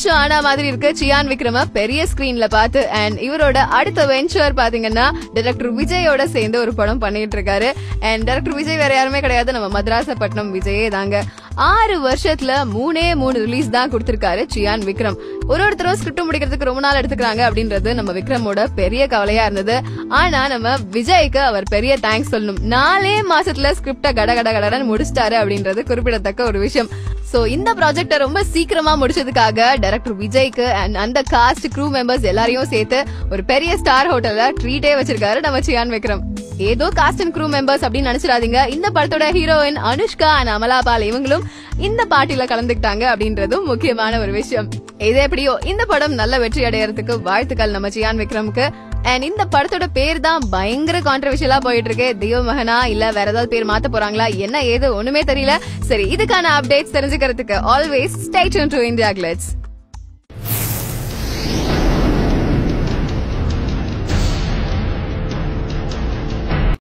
வருஷம் ஆனா மாதிரி இருக்கு சியான் விக்ரம பெரிய ஸ்கிரீன்ல பார்த்து. அண்ட் இவரோட அடுத்த வெஞ்சர் பாத்தீங்கன்னா டைரக்டர் விஜயோட சேர்ந்து ஒரு படம் பண்ணிட்டு இருக்காரு. அண்ட் டைரக்டர் விஜய் வேற யாருமே கிடையாது, நம்ம மதராசப்பட்டினம் விஜயே தாங்க. 6 வருஷத்துல 3 ரிலீஸ் தான் கொடுத்திருக்காரு சியான் விக்ரம். ஒருத்தரும் ஸ்கிரிப்ட் முடிக்கிறதுக்கு ரொம்ப நாள் எடுத்துக்கிறாங்க அப்படின்றது நம்ம விக்ரமோட பெரிய கவலையா இருந்தது. ஆனா நம்ம விஜய்க்கு அவர் பெரிய தேங்க்ஸ் சொல்லணும். 4 மாசத்துல ஸ்கிரிப்ட கடன்னு முடிச்சிட்டாரு அப்படின்றது குறிப்பிடத்தக்க ஒரு விஷயம். சோ இந்த ப்ராஜெக்ட ரொம்ப சீக்கிரமா முடிச்சதுக்காக டைரக்டர் விஜய்க்கு அண்ட் அந்த காஸ்ட் க்ரூ மெம்பர்ஸ் எல்லாரையும் சேர்த்து ஒரு பெரிய ஸ்டார் ஹோட்டல்ல ட்ரீட்டே வச்சிருக்காரு நம்ம சியான் விக்ரம். ஏதோ காஸ்ட் அண்ட் க்ரூ மெம்பர்ஸ் அப்படின்னு நினைச்சிடாதீங்க. இந்த படத்தோட ஹீரோயின் அனுஷ்கா அண்ட் அமலாபால் இவங்களும் இந்த பார்ட்டில கலந்துக்கிட்டாங்க அப்படின்றதும் முக்கியமான ஒரு விஷயம். இது எப்படியோ இந்த படம் நல்ல வெற்றி அடையறதுக்கு வாழ்த்துக்கள் நம்ம சியான் விக்ரமுக்கு. அண்ட் இந்த படத்தோட பேர் தான் பயங்கர கான்ட்ரவர்ஷியலா போயிட்டு இருக்கு. தேவமகனா இல்ல வேற ஏதாவது பேர் மாத்த போறாங்களா என்ன ஏது ஒண்ணுமே தெரியல. சரி, இதுக்கான அப்டேட்ஸ் தெரிஞ்சுக்கிறதுக்கு always stay tune to India glitz.